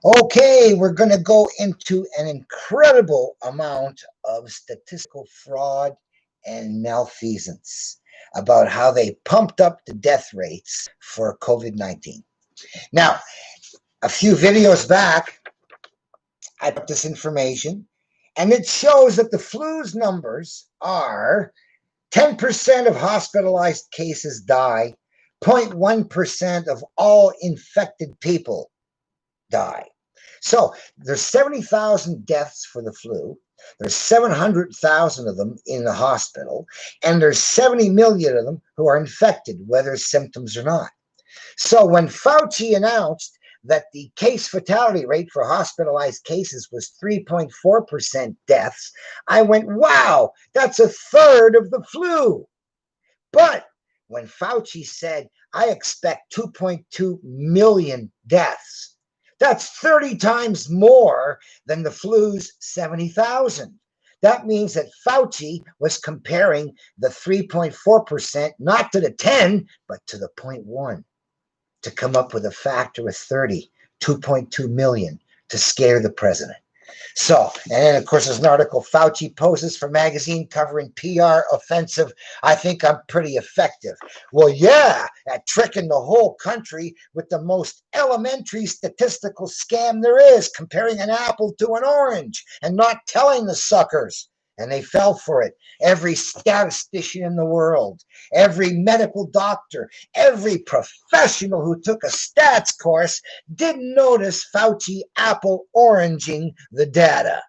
Okay, we're going to go into an incredible amount of statistical fraud and malfeasance about how they pumped up the death rates for COVID 19. Now, a few videos back, I put this information, and it shows that the flu's numbers are 10% of hospitalized cases die, 0.1% of all infected people die. So there's 70,000 deaths for the flu. There's 700,000 of them in the hospital, and there's 70 million of them who are infected, whether symptoms or not. So when Fauci announced that the case fatality rate for hospitalized cases was 3.4% deaths, I went, wow, that's a third of the flu. But when Fauci said, I expect 2.2 million deaths, that's 30 times more than the flu's 70,000. That means that Fauci was comparing the 3.4% not to the 10, but to the 0.1 to come up with a factor of 30, 2.2 million to scare the president. So, and then of course there's an article, Fauci poses for magazine covering PR offensive. I think I'm pretty effective. Well, yeah, at tricking the whole country with the most elementary statistical scam there is, comparing an apple to an orange and not telling the suckers. And they fell for it. Every statistician in the world, every medical doctor, every professional who took a stats course didn't notice Fauci apple oranging the data,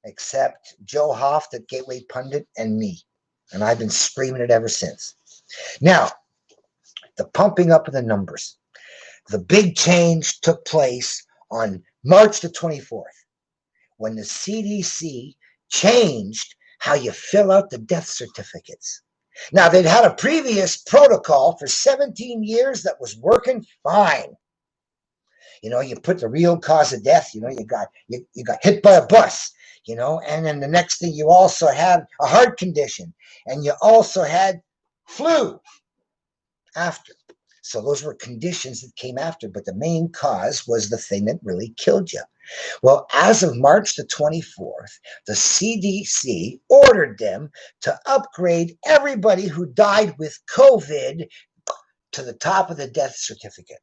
except Joe Hoft at Gateway Pundit and me. And I've been screaming it ever since. Now, the pumping up of the numbers. The big change took place on March the 24th, when the CDC changed how you fill out the death certificates. Now, they'd had a previous protocol for 17 years that was working fine. You know, you put the real cause of death, you got hit by a bus, and then the next thing you also had a heart condition, and you also had flu after. So those were conditions that came after, but the main cause was the thing that really killed you. Well, as of March the 24th, the CDC ordered them to upgrade everybody who died with COVID to the top of the death certificate,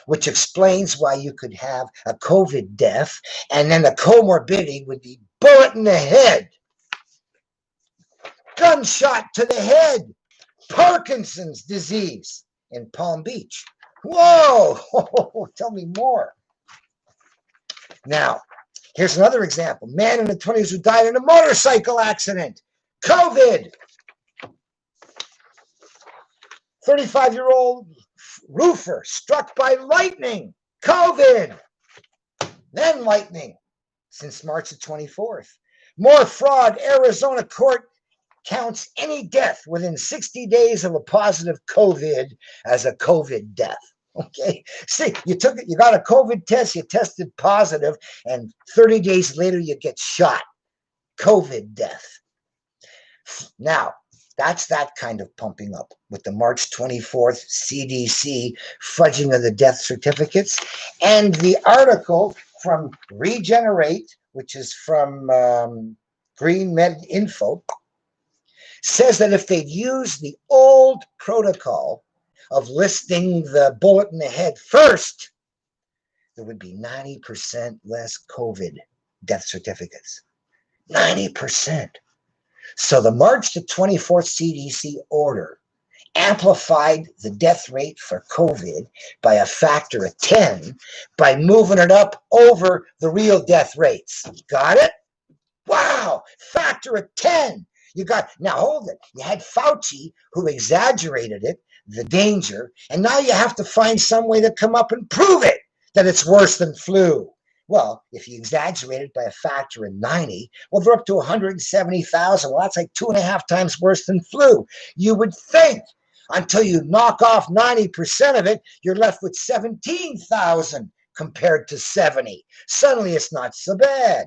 which explains why you could have a COVID death and then a comorbidity would be bullet in the head, gunshot to the head, Parkinson's disease in Palm Beach. Whoa, tell me more. Now, here's another example. Man in the 20s who died in a motorcycle accident. COVID. 35-year-old roofer struck by lightning. COVID. Then lightning since March the 24th. More fraud. Arizona court counts any death within 60 days of a positive COVID as a COVID death. Okay. See, you got a COVID test, you tested positive, and 30 days later you get shot. COVID death. Now, that's that kind of pumping up with the March 24th CDC fudging of the death certificates. And the article from Regenerate, which is from Green Med Info, says that if they'd used the old protocol of listing the bullet in the head first, there would be 90% less COVID death certificates. 90%. So the March the 24th CDC order amplified the death rate for COVID by a factor of 10 by moving it up over the real death rates. Got it? Wow, factor of 10. Now hold it. You had Fauci who exaggerated it, the danger, and now you have to find some way to come up and prove it, that it's worse than flu. Well, if you exaggerate it by a factor of 90, well, they're up to 170,000. Well, that's like 2.5 times worse than flu. You would think until you knock off 90% of it, you're left with 17,000 compared to 70. Suddenly it's not so bad.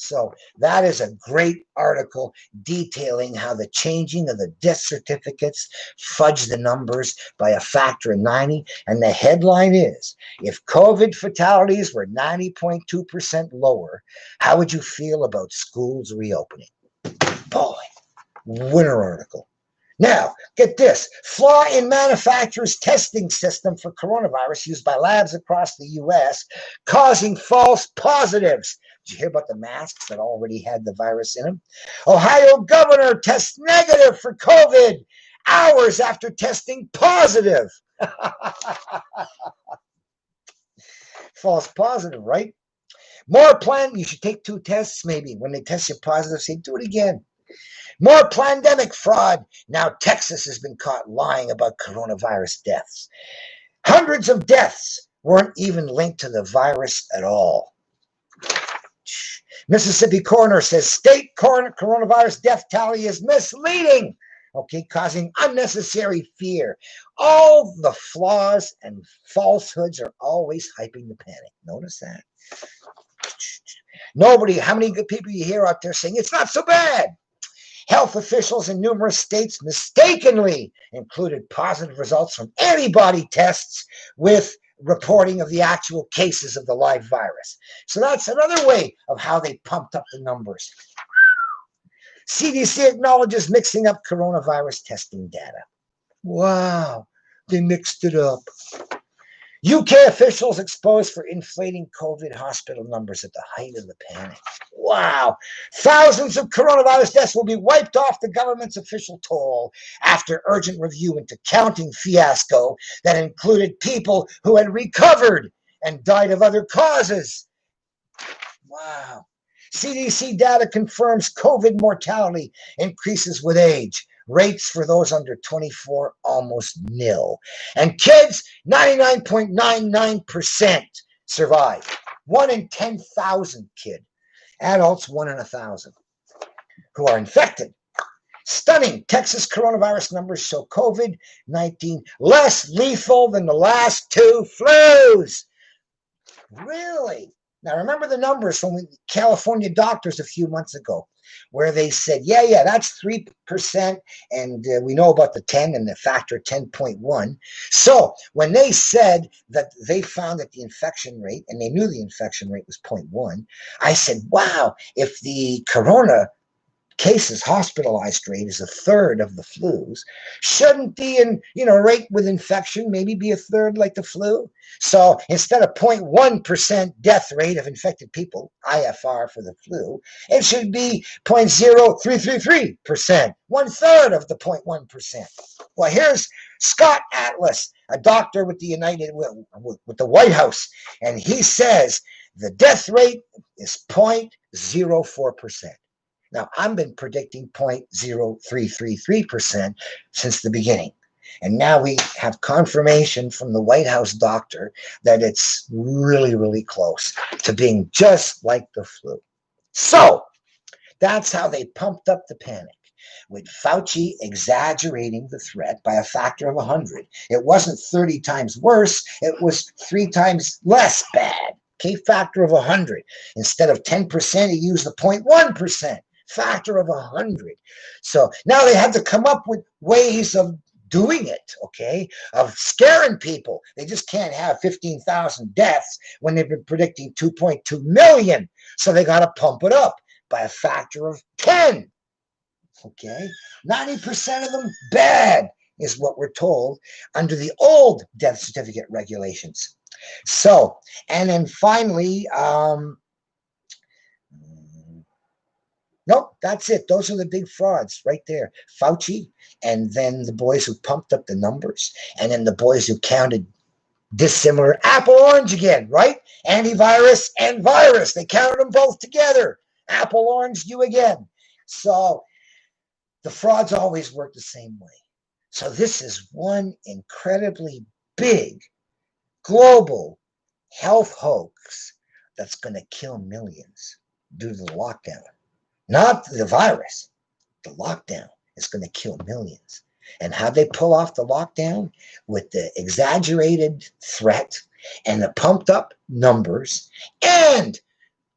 So that is a great article detailing how the changing of the death certificates fudged the numbers by a factor of 90. And the headline is, if COVID fatalities were 90.2% lower, how would you feel about schools reopening? Boy, winner article. Now, get this. Flaw in manufacturer's testing system for coronavirus used by labs across the U.S. causing false positives. Did you hear about the masks that already had the virus in them? Ohio governor tests negative for COVID hours after testing positive. False positive, right? More you should take 2 tests maybe. When they test you positive, say, do it again. More pandemic fraud. Now Texas has been caught lying about coronavirus deaths. Hundreds of deaths weren't even linked to the virus at all. Mississippi coroner says state coronavirus death tally is misleading, okay, causing unnecessary fear. All the flaws and falsehoods are always hyping the panic. Notice that? How many good people you hear out there saying it's not so bad? Health officials in numerous states mistakenly included positive results from antibody tests with reporting of the actual cases of the live virus. So that's another way of how they pumped up the numbers. CDC acknowledges mixing up coronavirus testing data. Wow, they mixed it up. UK officials exposed for inflating COVID hospital numbers at the height of the panic. Wow. Thousands of coronavirus deaths will be wiped off the government's official toll after urgent review into counting fiasco that included people who had recovered and died of other causes. Wow. CDC data confirms COVID mortality increases with age. Rates for those under 24 almost nil. And kids, 99.99% survive. 1 in 10,000 kid. Adults, 1 in 1,000 who are infected. Stunning. Texas coronavirus numbers show COVID-19 less lethal than the last 2 flus. Really? Now, remember the numbers from California doctors a few months ago, where they said, yeah, that's 3%, and we know about the 10 and the factor 10.1. So when they said that they found that the infection rate, and they knew the infection rate was 0.1, I said, wow, if the corona cases hospitalized rate is 1/3 of the flus, shouldn't the rate with infection maybe be 1/3 like the flu? So instead of 0.1% death rate of infected people, IFR for the flu, it should be 0.0333%, 1/3 of the 0.1%. Well, here's Scott Atlas, a doctor with the White House, and he says the death rate is 0.04%. Now, I've been predicting 0.0333% since the beginning. And now we have confirmation from the White House doctor that it's really, really close to being just like the flu. So that's how they pumped up the panic, with Fauci exaggerating the threat by a factor of 100. It wasn't 30 times worse. It was 3 times less bad. Okay, factor of 100. Instead of 10%, he used the 0.1%. Factor of 100. So now they have to come up with ways of doing it, okay, of scaring people. They just can't have 15,000 deaths when they've been predicting 2.2 million. So they got to pump it up by a factor of 10. Okay, 90% of them bad is what we're told under the old death certificate regulations. So, and then finally, nope, that's it. Those are the big frauds right there. Fauci, and then the boys who pumped up the numbers, and then the boys who counted dissimilar apple orange again, right? Antivirus and virus. They counted them both together. Apple orange you again. So the frauds always work the same way. So this is one incredibly big global health hoax that's going to kill millions due to the lockdown. Not the virus. The lockdown is going to kill millions. And how they pull off the lockdown? With the exaggerated threat and the pumped up numbers and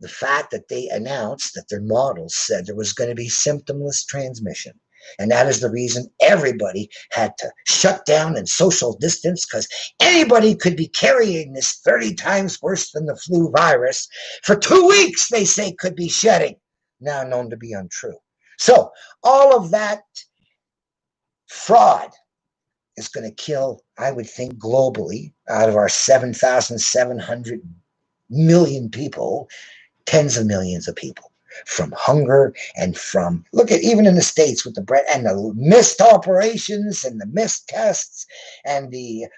the fact that they announced that their models said there was going to be symptomless transmission. And that is the reason everybody had to shut down and social distance, because anybody could be carrying this 30 times worse than the flu virus for 2 weeks, they say, could be shedding. Now known to be untrue. So all of that fraud is going to kill, I would think, globally, out of our 7,700 million people, tens of millions of people, from hunger and from, look at even in the States with the bread and the missed operations and the missed tests and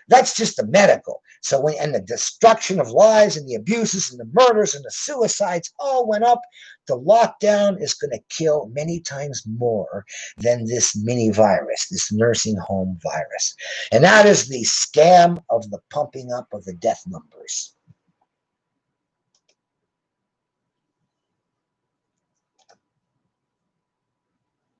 that's just the medical. So and the destruction of lives and the abuses and the murders and the suicides all went up. The lockdown is going to kill many times more than this mini virus, this nursing home virus. And that is the scam of the pumping up of the death numbers.